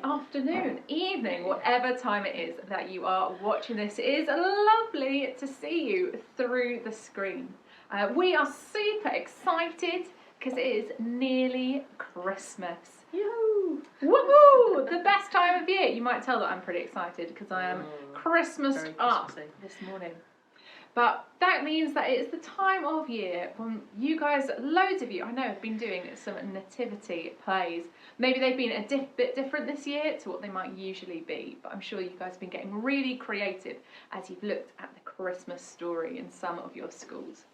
afternoon, evening, whatever time it is that you are watching this. It is lovely to see you through the screen. We are super excited because it is nearly Christmas. Yoo-hoo! Woohoo! The best time of year. You might tell that I'm pretty excited because I am Christmased up this morning. But that means that it's the time of year when you guys, loads of you, I know, have been doing some nativity plays. Maybe they've been a bit different this year to what they might usually be, but I'm sure you guys have been getting really creative as you've looked at the Christmas story in some of your schools.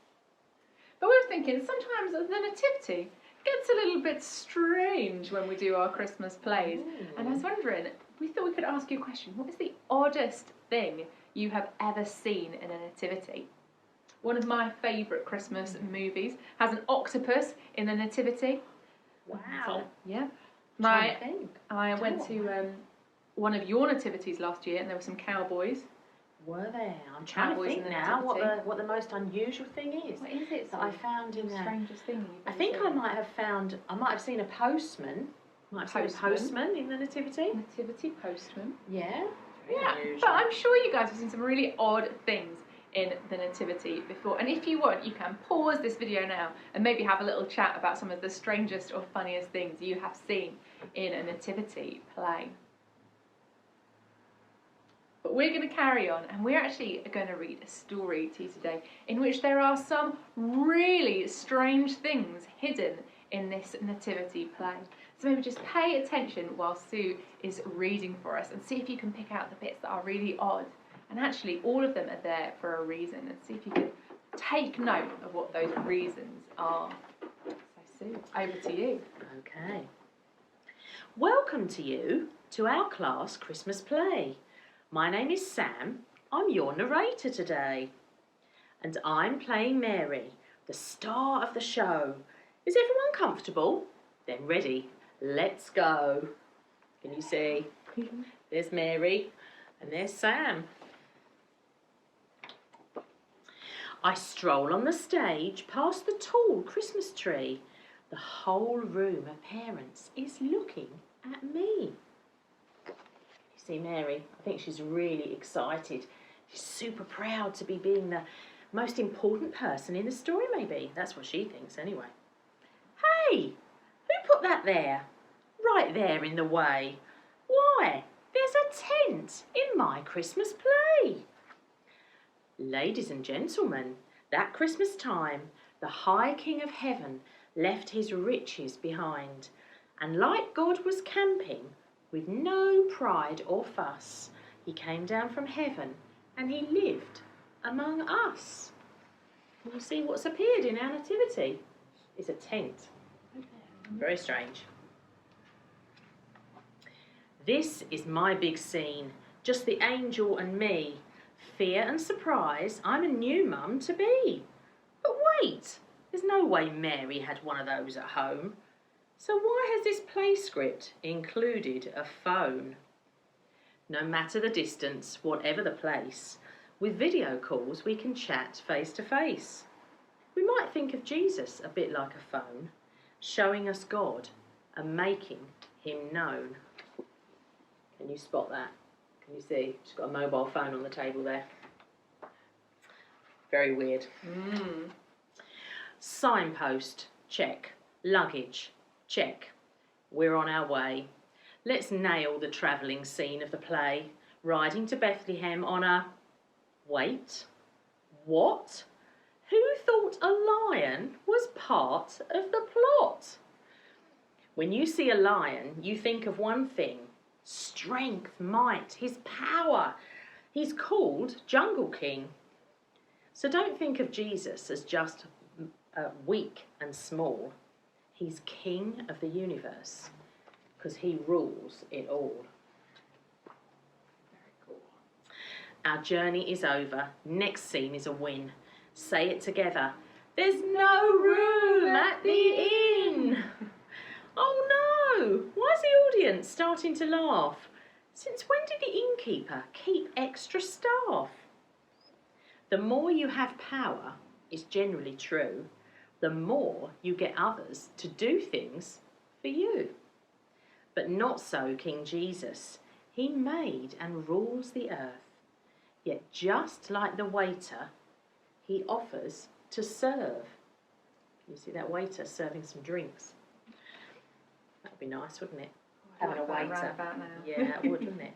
But we were thinking sometimes the nativity gets a little bit strange when we do our Christmas plays. And I was wondering, we thought we could ask you a question. What is the oddest thing you have ever seen in a nativity? One of my favourite Christmas movies has an octopus in the nativity. Wow. Yeah. I went to one of your nativities last year and there were some cowboys. Were there? I'm trying to think now what the most unusual thing is. What is it that I found in there? Strangest thing I think I might have seen a postman. Might have seen a postman in the nativity. Nativity postman. Yeah. Yeah, but I'm sure you guys have seen some really odd things in the nativity before. And if you want, you can pause this video now and maybe have a little chat about some of the strangest or funniest things you have seen in a nativity play. But we're going to carry on, and we're actually going to read a story to you today in which there are some really strange things hidden in this nativity play. So maybe just pay attention while Sue is reading for us and see if you can pick out the bits that are really odd. And actually all of them are there for a reason, and see if you can take note of what those reasons are. So Sue, over to you. Okay. Welcome to our class Christmas play. My name is Sam. I'm your narrator today. And I'm playing Mary, the star of the show. Is everyone comfortable? Then ready. Let's go. Can you see? There's Mary and there's Sam. I stroll on the stage past the tall Christmas tree. The whole room of parents is looking at me. You see Mary? I think she's really excited. She's super proud to be being the most important person in the story, maybe. That's what she thinks anyway. Hey! Who put that there? Right there in the way. Why, there's a tent in my Christmas play. Ladies and gentlemen, that Christmas time, the High King of Heaven left his riches behind, and like God was camping, with no pride or fuss, he came down from heaven and he lived among us. Can you see what's appeared in our nativity? It's a tent. Very strange. This is my big scene, just the angel and me. Fear and surprise, I'm a new mum to be. But wait, there's no way Mary had one of those at home. So why has this play script included a phone? No matter the distance, whatever the place, with video calls we can chat face to face. We might think of Jesus a bit like a phone, showing us God and making him known. Can you spot that? Can you see? She's got a mobile phone on the table there. Very weird. Signpost, check. Luggage, check. We're on our way. Let's nail the travelling scene of the play. Riding to Bethlehem on a... Wait. What? Who thought a lion was part of the plot? When you see a lion, you think of one thing. Strength, might, his power. He's called Jungle King. So don't think of Jesus as just weak and small. He's king of the universe because he rules it all. Very cool. Our journey is over. Next scene is a win. Say it together. There's no room at the inn. Oh no! Why is the audience starting to laugh? Since when did the innkeeper keep extra staff? The more you have power, is generally true, the more you get others to do things for you. But not so King Jesus. He made and rules the earth. Yet just like the waiter, he offers to serve. You see that waiter serving some drinks? That would be nice, wouldn't it? Having a waiter. Yeah, it would, wouldn't it?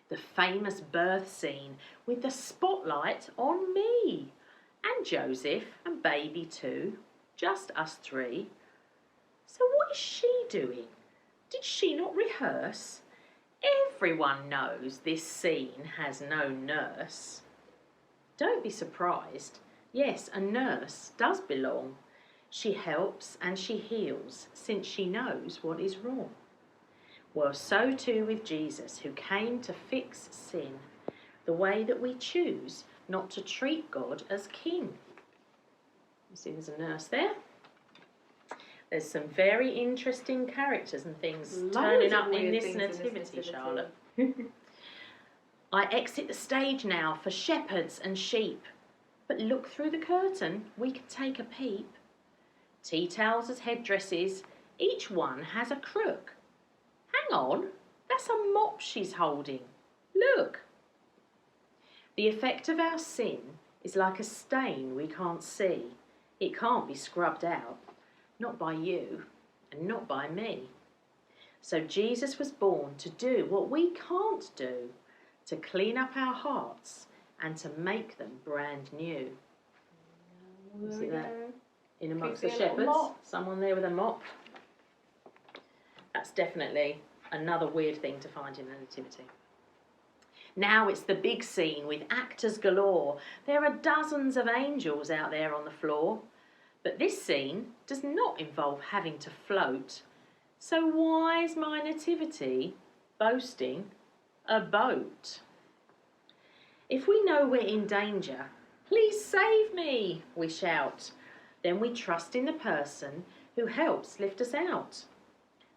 The famous birth scene with the spotlight on me and Joseph and baby too, just us three. So what is she doing? Did she not rehearse? Everyone knows this scene has no nurse. Don't be surprised. Yes, a nurse does belong. She helps and she heals since she knows what is wrong. Well, so too with Jesus, who came to fix sin, the way that we choose not to treat God as king. You see there's a nurse there. There's some very interesting characters and things turning up in this nativity, Charlotte. I exit the stage now for shepherds and sheep. But look through the curtain, we can take a peep. Tea towels as headdresses, each one has a crook. Hang on, that's a mop she's holding. Look. The effect of our sin is like a stain we can't see. It can't be scrubbed out, not by you and not by me. So Jesus was born to do what we can't do, to clean up our hearts and to make them brand new. You see that? In amongst the shepherds, someone there with a mop. That's definitely another weird thing to find in the Nativity. Now it's the big scene with actors galore. There are dozens of angels out there on the floor. But this scene does not involve having to float. So why is my Nativity boasting a boat? If we know we're in danger, please save me, we shout. Then we trust in the person who helps lift us out.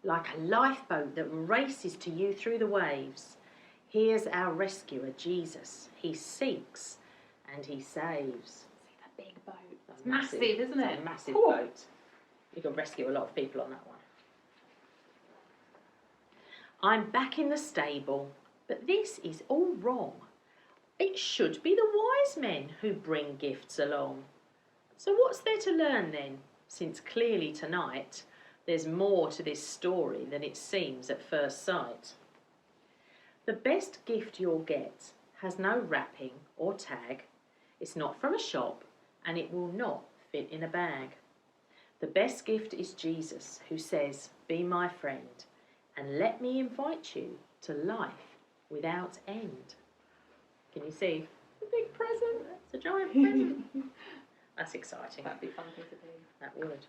Like a lifeboat that races to you through the waves, here's our rescuer, Jesus. He seeks and he saves. See that big boat? That's massive, isn't it? It's a massive boat. You can rescue a lot of people on that one. I'm back in the stable, but this is all wrong. It should be the wise men who bring gifts along. So what's there to learn then, since clearly tonight there's more to this story than it seems at first sight? The best gift you'll get has no wrapping or tag. It's not from a shop and it will not fit in a bag. The best gift is Jesus, who says, "Be my friend and let me invite you to life without end." Can you see? A big present. It's a giant present. That's exciting. That'd be a fun thing to do. That would.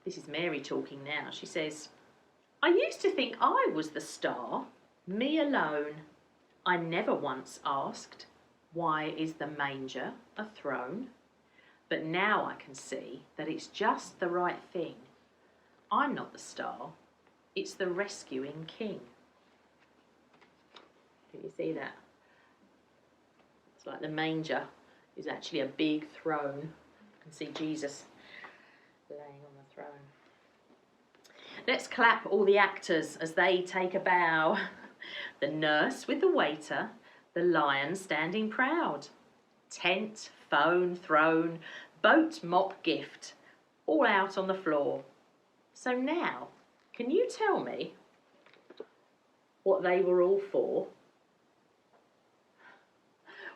This is Mary talking now. She says, "I used to think I was the star, me alone. I never once asked, why is the manger a throne? But now I can see that it's just the right thing. I'm not the star, it's the rescuing king." Can you see that? It's like the manger is actually a big throne. You can see Jesus laying on the throne. Let's clap all the actors as they take a bow. The nurse with the waiter, the lion standing proud. Tent, phone, throne, boat, mop, gift, all out on the floor. So now, can you tell me what they were all for?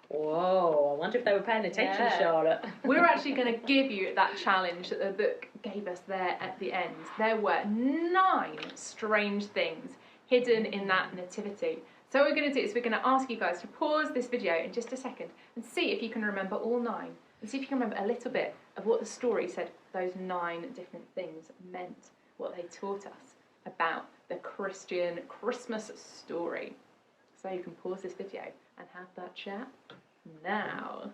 Whoa, I wonder if they were paying attention, Charlotte. We're actually going to give you that challenge that the book gave us there at the end. There were 9 strange things hidden in that nativity. So what we're going to do is we're going to ask you guys to pause this video in just a second and see if you can remember all 9 and see if you can remember a little bit of what the story said those 9 different things meant, what they taught us about the Christian Christmas story. So you can pause this video and have that chat now.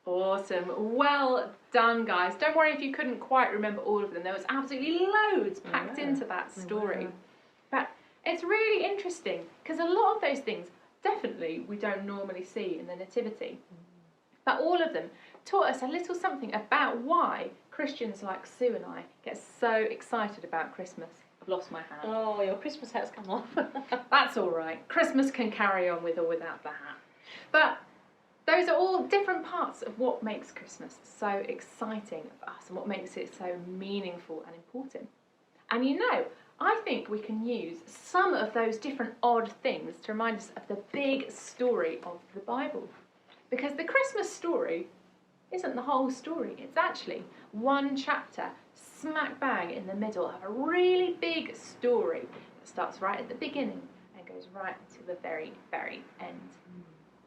Awesome. Well done, guys. Don't worry if you couldn't quite remember all of them. There was absolutely loads packed into that story. But it's really interesting because a lot of those things definitely we don't normally see in the Nativity. But all of them taught us a little something about why Christians like Sue and I get so excited about Christmas. I've lost my hat. Oh, your Christmas hat's come off. That's all right. Christmas can carry on with or without the hat. But those are all different parts of what makes Christmas so exciting for us and what makes it so meaningful and important. And you know, I think we can use some of those different odd things to remind us of the big story of the Bible. Because the Christmas story isn't the whole story. It's actually one chapter, smack bang in the middle of a really big story that starts right at the beginning and goes right to the very, very end.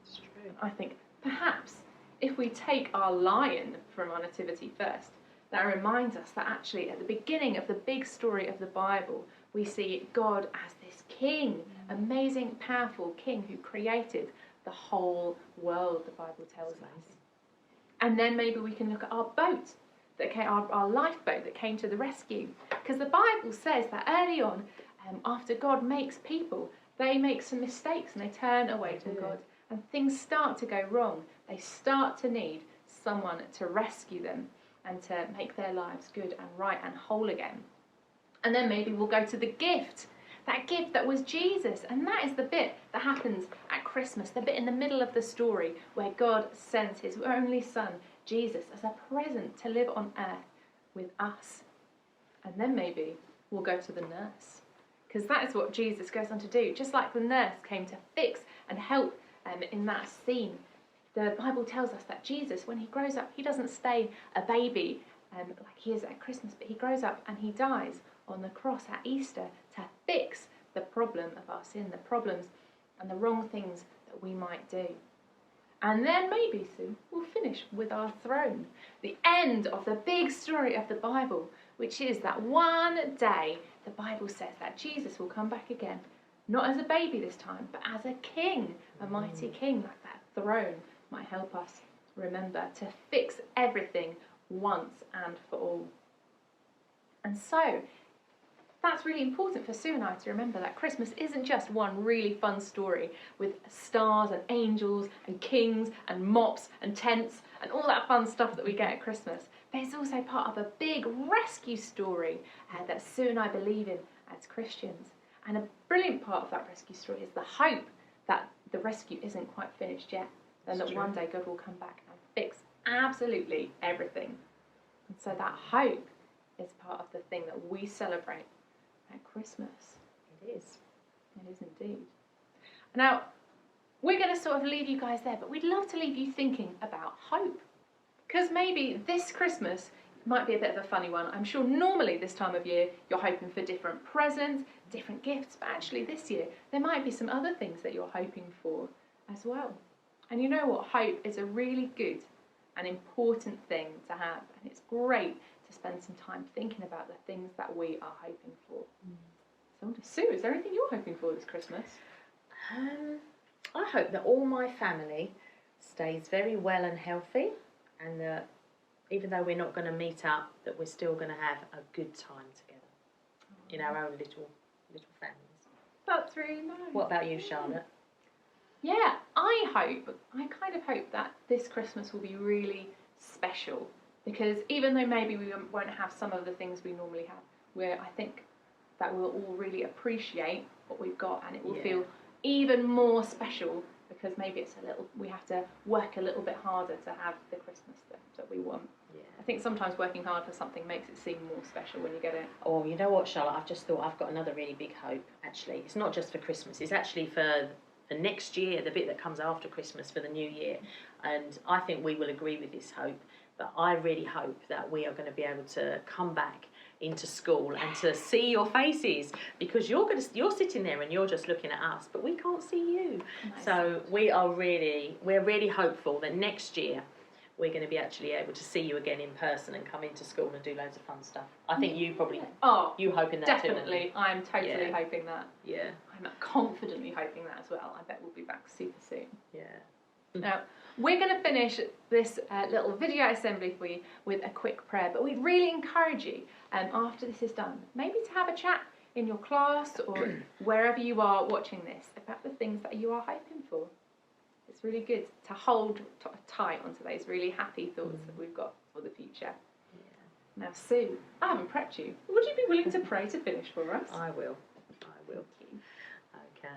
It's true. I think perhaps if we take our lion from our nativity first, that reminds us that actually at the beginning of the big story of the Bible, we see God as this king, amazing, powerful king who created the whole world, the Bible tells us. And then maybe we can look at our boat, our lifeboat that came to the rescue. Because the Bible says that early on, after God makes people, they make some mistakes and they turn away from God. And things start to go wrong. They start to need someone to rescue them and to make their lives good and right and whole again. And then maybe we'll go to the gift. That gift that was Jesus. And that is the bit that happens at Christmas, the bit in the middle of the story where God sends his only son, Jesus, as a present to live on earth with us. And then maybe we'll go to the nurse. Because that is what Jesus goes on to do. Just like the nurse came to fix and help in that scene, the Bible tells us that Jesus, when he grows up, he doesn't stay a baby like he is at Christmas, but he grows up and he dies on the cross at Easter to fix the problem of our sin, the problems and the wrong things that we might do. And then maybe, Sue, we'll finish with our throne, the end of the big story of the Bible, which is that one day the Bible says that Jesus will come back again, not as a baby this time, but as a king, a mighty king, like that throne might help us remember to fix everything once and for all. And so that's really important for Sue and I to remember that Christmas isn't just one really fun story with stars and angels and kings and mops and tents and all that fun stuff that we get at Christmas, but it's also part of a big rescue story that Sue and I believe in as Christians. And a brilliant part of that rescue story is the hope that the rescue isn't quite finished yet, and that one day God will come back and fix absolutely everything. And so that hope is part of the thing that we celebrate at Christmas. It is. It is indeed. Now, we're going to sort of leave you guys there, but we'd love to leave you thinking about hope. Because maybe this Christmas might be a bit of a funny one. I'm sure normally this time of year you're hoping for different presents, different gifts, but actually this year there might be some other things that you're hoping for as well. And you know what? Hope is a really good and important thing to have, and it's great to spend some time thinking about the things that we are hoping for. So, Sue, is there anything you're hoping for this Christmas? I hope that all my family stays very well and healthy, and that even though we're not going to meet up, that we're still going to have a good time together in our own little families. That's really nice. What about you, Charlotte? Yeah, I kind of hope that this Christmas will be really special, because even though maybe we won't have some of the things we normally have, I think that we'll all really appreciate what we've got, and it will feel even more special because maybe we have to work a little bit harder to have the Christmas that we want. Yeah. I think sometimes working hard for something makes it seem more special when you get it. Oh, you know what, Charlotte? I've just thought I've got another really big hope, actually. It's not just for Christmas. It's actually for next year, the bit that comes after Christmas, for the new year. And I think we will agree with this hope. But I really hope that we are going to be able to come back into school and to see your faces, because you're sitting there and you're just looking at us, but we can't see you. Nice. So we're really hopeful that next year we're going to be actually able to see you again in person and come into school and do loads of fun stuff. I think you probably you hoping that definitely too. I'm totally hoping that. Yeah. I'm confidently hoping that as well. I bet we'll be back super soon. Yeah. Now, we're going to finish this little video assembly for you with a quick prayer, but we'd really encourage you, after this is done, maybe to have a chat in your class or wherever you are watching this about the things that you are hoping for. It's really good to hold tight onto those really happy thoughts that we've got for the future. Now, Sue, I haven't prepped you. Would you be willing to pray to finish for us? I will. Thank you. Okay.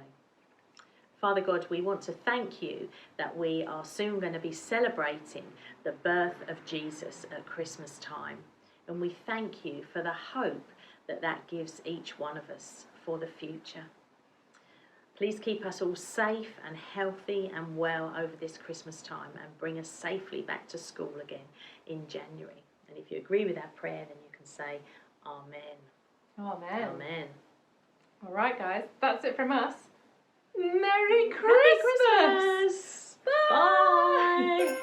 Father God, we want to thank you that we are soon going to be celebrating the birth of Jesus at Christmas time. And we thank you for the hope that that gives each one of us for the future. Please keep us all safe and healthy and well over this Christmas time and bring us safely back to school again in January. And if you agree with that prayer, then you can say Amen. Amen. Amen. All right, guys, that's it from us. Merry Merry Christmas! Bye!